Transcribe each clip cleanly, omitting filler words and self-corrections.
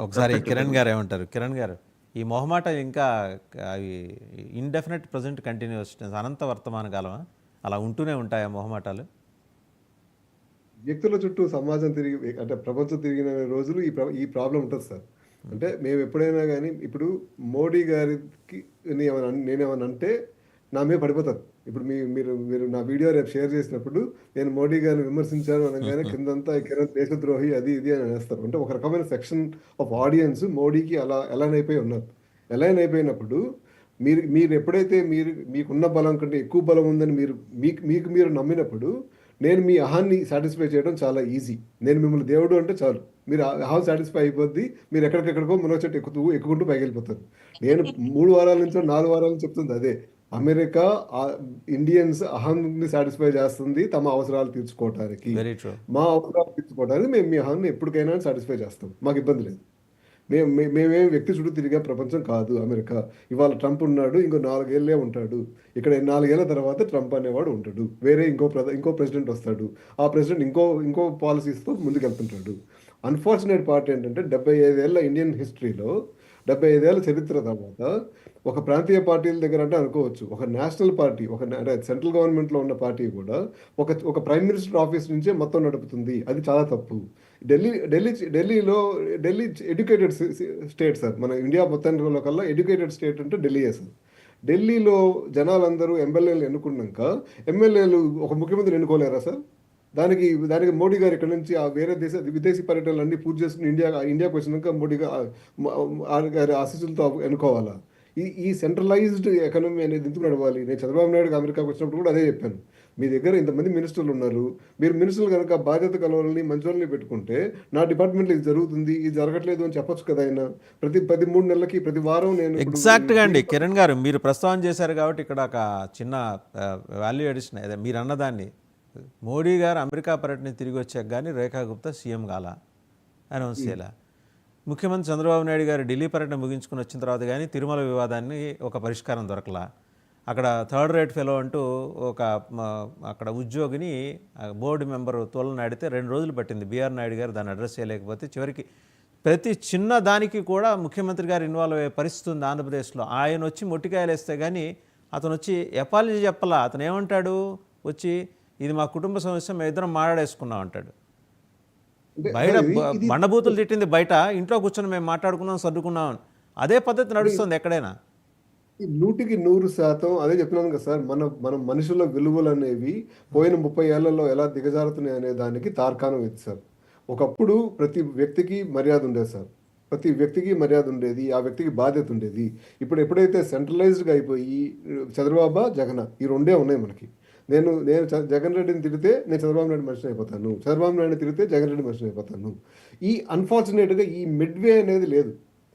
ఒకసారి కిరణ్ గారు ఏమంటారు? కిరణ్ గారు, ఈ మొహమాటం ఇంకా అవి ఇండెఫినెట్ ప్రజెంట్ కంటిన్యూస్ అనంత వర్తమాన కాలమా? అలా ఉంటూనే ఉంటాయా మొహమాటాలు? వ్యక్తుల చుట్టూ సమాజం తిరిగి అంటే ప్రపంచం తిరిగిన రోజులు ఈ ప్రాబ్లం ఉంటుంది సార్. అంటే మేము ఎప్పుడైనా కానీ ఇప్పుడు మోడీ గారికి నేనేమన్నా అంటే నా మీద పడిపోతారు. ఇప్పుడు మీరు మీరు నా వీడియో రేపు షేర్ చేసినప్పుడు నేను మోడీ గారిని విమర్శించాను అనగానే కిందంతా ఈ కిరణ్ దేశద్రోహి అది ఇది అని అనేస్తారు. అంటే ఒక రకమైన సెక్షన్ ఆఫ్ ఆడియన్స్ మోడీకి అలా ఎలైన్ అయిపోయి ఉన్నారు. ఎలైన్ అయిపోయినప్పుడు మీరు మీరు ఎప్పుడైతే మీకున్న బలం కంటే ఎక్కువ బలం ఉందని మీకు మీకు మీరు నమ్మినప్పుడు నేను మీ అహాన్ని సాటిస్ఫై చేయడం చాలా ఈజీ. నేను మిమ్మల్ని దేవుడు అంటే చాలు. మీరు అహం సాటిస్ఫై అయిపోద్ది. మీరు ఎక్కడికెక్కడికో మునగ చెట్టు ఎక్కుకుంటూ పైకెళ్ళిపోతారు. నేను 3 వారాల నుంచో 4 వారాల నుంచి చెప్తుంది అదే. అమెరికా ఇండియన్స్ అహాన్ని సాటిస్ఫై చేస్తుంది తమ అవసరాలు తీర్చుకోవటానికి. Very true. మా అవసరాలు తీర్చుకోవడానికి మేము మీ అహాన్ని ఎప్పటికైనా సాటిస్ఫై చేస్తాం. మాకు ఇబ్బంది లేదు. మేమేం వ్యక్తి చుట్టూ తిరిగే ప్రపంచం కాదు అమెరికా. ఇవాళ ట్రంప్ ఉన్నాడు, ఇంకో 4 ఏళ్ళే ఉంటాడు. ఇక్కడ 4 ఏళ్ల తర్వాత ట్రంప్ అనేవాడు ఉంటాడు. వేరే ఇంకో ప్రెసిడెంట్ వస్తాడు. ఆ ప్రెసిడెంట్ ఇంకో పాలసీస్తో ముందుకెళ్తుంటాడు. అన్ఫార్చునేట్ పార్ట్ ఏంటంటే 75 ఏళ్ల ఇండియన్ హిస్టరీలో 75 ఏళ్ల చరిత్ర తర్వాత ఒక ప్రాంతీయ పార్టీల దగ్గర అంటే అనుకోవచ్చు, ఒక నేషనల్ పార్టీ అంటే సెంట్రల్ గవర్నమెంట్లో ఉన్న పార్టీ కూడా ఒక ప్రైమ్ మినిస్టర్ ఆఫీస్ నుంచే మొత్తం నడుపుతుంది. అది చాలా తప్పు. ఢిల్లీలో ఢిల్లీ ఎడ్యుకేటెడ్ స్టేట్ సార్. మన ఇండియా మొత్తంలో కల్లా ఎడ్యుకేటెడ్ స్టేట్ అంటే ఢిల్లీయే సార్. ఢిల్లీలో జనాలందరూ ఎమ్మెల్యేలు ఎన్నుకున్నాక ఎమ్మెల్యేలు ఒక ముఖ్యమంత్రి ఎన్నుకోలేరా సార్? దానికి మోడీ గారు ఇక్కడ నుంచి ఆ వేరే విదేశీ పర్యటనలు అన్ని పూర్తి చేసుకుని ఇండియాకి వచ్చినాక మోడీ గారి ఆశీస్సులతో ఎన్నుకోవాలా? ఈ సెంట్రలైజ్డ్ ఎకానమీ అనేది ఎందుకు నడవాలి? నేను చంద్రబాబు నాయుడు అమెరికాకు వచ్చినప్పుడు కూడా అదే చెప్పాను. మీ దగ్గర ఇంతమంది మినిస్టర్లు ఉన్నారు. మీరు మినిస్టర్లు కనుక బాధ్యత కలవాలని మంచి వాళ్ళని పెట్టుకుంటే నా డిపార్ట్మెంట్లో ఇది జరుగుతుంది, ఇది జరగట్లేదు అని చెప్పొచ్చు కదా ఆయన. ప్రతి 13 నెలలకి ప్రతి వారం నేను ఎగ్జాక్ట్గా అండి కిరణ్ గారు, మీరు ప్రస్తావన చేశారు కాబట్టి ఇక్కడ ఒక చిన్న వాల్యూ ఎడిషన్ అదే మీరు అన్నదాన్ని. మోడీ గారు అమెరికా పర్యటన తిరిగి వచ్చాక కానీ రేఖా గుప్తా సీఎం కాల, అనౌన్స్ చేయాల. ముఖ్యమంత్రి చంద్రబాబు నాయుడు గారు ఢిల్లీ పర్యటన ముగించుకుని వచ్చిన తర్వాత కానీ తిరుమల వివాదాన్ని ఒక పరిష్కారం దొరకలా. అక్కడ థర్డ్ రేట్ ఫెలో అంటూ అక్కడ ఉద్యోగిని బోర్డు మెంబరు తోలనాడితే 2 రోజులు పట్టింది బీఆర్ నాయుడు గారు దాన్ని అడ్రస్ చేయలేకపోతే. చివరికి ప్రతి చిన్న దానికి కూడా ముఖ్యమంత్రి గారు ఇన్వాల్వ్ అయ్యే పరిస్థితి ఉంది ఆంధ్రప్రదేశ్లో. ఆయన వచ్చి మొట్టికాయలు వేస్తే కానీ అతను వచ్చి అపాలజీ చెప్పాలా. అతను ఏమంటాడు వచ్చి, ఇది మా కుటుంబ సమస్య, మేము ఇద్దరం మాట్లాడేసుకున్నాం అంటాడు. బయట బండబూతులు తిట్టింది బయట, ఇంట్లో కూర్చొని మేము మాట్లాడుకున్నాం సర్దుకున్నాం. అదే పద్ధతి నడుస్తుంది ఎక్కడైనా. 100కి 100% అదే చెప్తున్నాను కదా సార్. మన మనుషుల విలువలు అనేవి పోయిన 30 ఏళ్లలో ఎలా దిగజారుతున్నాయి అనే దానికి తార్కాణం ఇది సార్. ఒకప్పుడు ప్రతి వ్యక్తికి మర్యాద ఉండేది సార్. ప్రతి వ్యక్తికి మర్యాద ఉండేది, ఆ వ్యక్తికి బాధ్యత ఉండేది. ఇప్పుడు ఎప్పుడైతే సెంట్రలైజ్డ్గా అయిపోయి చంద్రబాబు జగన్ ఈ రెండే ఉన్నాయి మనకి. నేను జగన్ రెడ్డిని తిడితే నేను చంద్రబాబు నాయుడు మనిషిని అయిపోతాను, చంద్రబాబు నాయుడిని తిడితే జగన్ రెడ్డి మనిషిని అయిపోతాను. అన్ఫార్చునేట్గా ఈ మిడ్వే అనేది లేదు.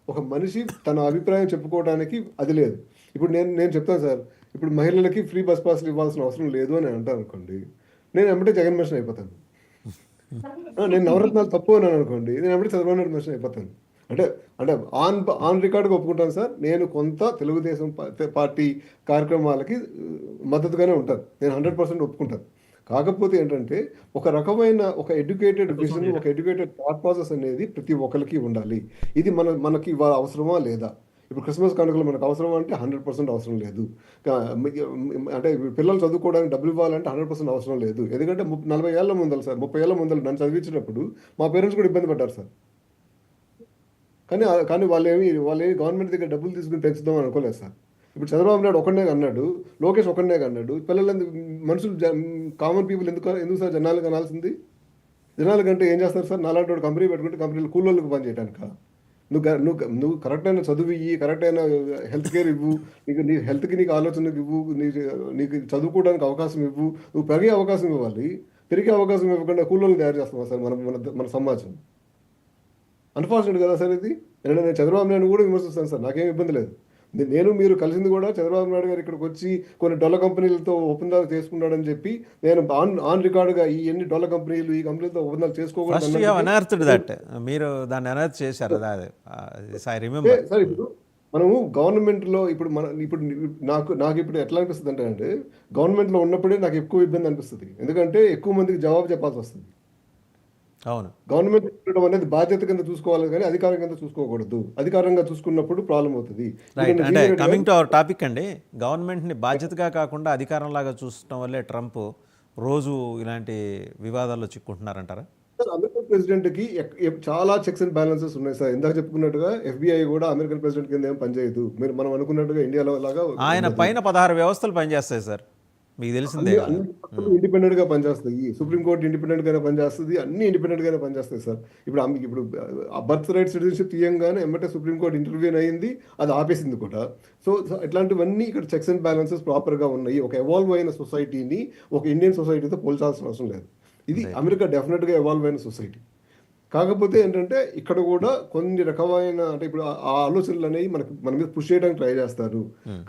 ఒక మనిషి తన అభిప్రాయం చెప్పుకోవడానికి అది లేదు. ఇప్పుడు నేను చెప్తాను సార్, ఇప్పుడు మహిళలకి ఫ్రీ బస్ పాస్లు ఇవ్వాల్సిన అవసరం లేదు అని అంటాను అనుకోండి, నేను ఎమ్మటే జగన్ మనిషిని అయిపోతాను. నేను నవరత్నాలు తప్పు అని అనుకోండి, నేను ఎమ్మటే చంద్రబాబు నాయుడు మనిషిని అయిపోతాను. అంటే అంటే ఆన్ రికార్డుగా ఒప్పుకుంటాను సార్, నేను కొంత తెలుగుదేశం పార్టీ కార్యక్రమాలకి మద్దతుగానే ఉంటాను. నేను 100% ఒప్పుకుంటాను. కాకపోతే ఏంటంటే ఒక రకమైన ఒక ఎడ్యుకేటెడ్ విజన్, ఒక ఎడ్యుకేటెడ్ థాట్ ప్రాసెస్ అనేది ప్రతి ఒక్కరికి ఉండాలి. ఇది మనకి ఇవాళ అవసరమా లేదా? ఇప్పుడు క్రిస్మస్ కానుకలు మనకు అవసరం అంటే 100% అవసరం లేదు. అంటే పిల్లలు చదువుకోవడానికి డబ్బులు ఇవ్వాలంటే 100% అవసరం లేదు. ఎందుకంటే 40 ఏళ్ల ముందర సార్, 30 ఏళ్ల ముందర నన్ను చదివించినప్పుడు మా పేరెంట్స్ కూడా ఇబ్బంది పడ్డారు సార్. కానీ వాళ్ళేమి గవర్నమెంట్ దగ్గర డబ్బులు తీసుకుని పెంచుదాం అనుకోలేదు సార్. ఇప్పుడు చంద్రబాబు నాయుడు ఒకనే అన్నాడు, లోకేష్ ఒకనే అన్నాడు. మనుషులు కామన్ పీపుల్ ఎందుకు సార్ జనాలకు అనాల్సింది? జనాల కంటే ఏం చేస్తారు సార్? నాలాంటి వాడు కంపెనీ పెట్టుకుంటే కంపెనీలు కూలోళ్ళకి పని చేయడానిక? నువ్వు కరెక్ట్ అయిన చదువు ఇవ్వి, కరెక్ట్ అయిన హెల్త్ కేర్ ఇవ్వు, నీ హెల్త్కి నీకు ఆలోచనకు ఇవ్వు, నీకు చదువుకోవడానికి అవకాశం ఇవ్వు, నువ్వు పెరిగే అవకాశం ఇవ్వాలి. పెరిగే అవకాశం ఇవ్వకుండా కూలోళ్ళని తయారు చేస్తావా సార్ మన సమాజం? అన్ఫార్చునేట్ కదా సార్ ఇది. నేను చంద్రబాబు నాయుడు కూడా విమర్శిస్తాను సార్, నాకేం ఇబ్బంది లేదు. నేను మీరు కలిసింది కూడా చంద్రబాబు నాయుడు గారు ఇక్కడికి వచ్చి కొన్ని డొల్ల కంపెనీలతో ఒప్పందాలు చేసుకున్నాడని చెప్పి నేను ఆన్ రికార్డుగా ఈ ఎన్ని డొల్ల కంపెనీలు ఈ కంపెనీలతో ఒప్పందాలు చేసుకోకూడదు. మీరు దాన్ని అనర్థ్ చేశారు. సార్ ఇప్పుడు మనము గవర్నమెంట్లో ఇప్పుడు నాకు ఇప్పుడు ఎట్లా అనిపిస్తుంది అంటే గవర్నమెంట్లో ఉన్నప్పుడే నాకు ఎక్కువ ఇబ్బంది అనిపిస్తుంది. ఎందుకంటే ఎక్కువ మందికి జవాబు చెప్పాల్సి వస్తుంది. అవును. గవర్నమెంట్ ఉండడం అనేది బాధ్యత కింద చూసుకోవాలి కానీ అధికారం కింద చూసుకోకూడదు. అధికారంగా చూసుకున్నప్పుడు ప్రాబ్లం అవుతుంది. రైట్. ఎందుకంటే అంటే జీవన్ రెడ్డి గారు కమింగ్ టు అవర్ టాపిక్ అండి, గవర్నమెంట్ని బాధ్యతగా కాకుండా అధికారంలాగా చూడటం వల్లే ట్రంప్ రోజు ఇలాంటి వివాదాల్లో చిక్కుంటున్నారంటారా? సార్, అమెరికన్ ప్రెసిడెంట్‌కి చాలా చెక్స్ అండ్ బ్యాలెన్సెస్ ఉన్నాయి సార్. ఇందాక చెప్పుకున్నట్టుగా ఎఫ్‌బీఐ కూడా అమెరికన్ ప్రెసిడెంట్ కింద ఏం పనిచేయదు. మనం అనుకున్నట్టుగా ఇండియాలో లాగా ఆయన ఉండదు. పైన 16 వ్యవస్థలు పనిచేస్తాయి సార్, మీకు తెలిసిందే కదా. అన్ని పక్కలు ఇండిపెండెంట్‌గా పనిచేస్తాయి. సుప్రీం కోర్ట్ ఇండిపెండెంట్ గానే పనిచేస్తది. అన్ని ఇండిపెండెంట్ గానే పనిచేస్తాయి సార్. ఇప్పుడు బర్త్ రైట్ సిటిజన్‌షిప్ తీయంగానే ఎమ్మటే సుప్రీం కోర్ట్ ఇంటర్వ్యూన్ అయింది. అది ఆపేసింది కూడా. సో ఇట్లాంటివన్నీ ఇక్కడ చెక్స్ అండ్ బ్యాలెన్సెస్ ప్రాపర్‌గా ఉన్నాయి. ఒక ఎవాల్వ్ అయిన సొసైటీని ఒక ఇండియన్ సొసైటీతో పోల్చాల్సిన అవసరం లేదు. ఇది రైట్. అమెరికా డెఫినెట్‌గా ఎవాల్వ్ అయిన సొసైటీ. కాకపోతే ఏంటంటే ఇక్కడ కూడా కొన్ని రకమైన అంటే ఇప్పుడు ఆ ఆలోచనలు అనేవి మన మీద పుష్ చేయడానికి ట్రై చేస్తారు.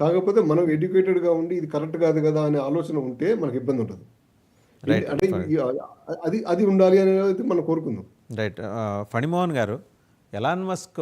కాకపోతే మనం ఎడ్యుకేటెడ్‌గా ఉండి ఇది కరెక్ట్ కాదు కదా అనే ఆలోచన ఉంటే మనకి ఇబ్బంది ఉండదు. రైట్. అంటే అది అది ఉండాలి అనేది మనం కోరుకుందాం. రైట్. ఫణిమోహన్ గారు, ఎలాన్ మస్క్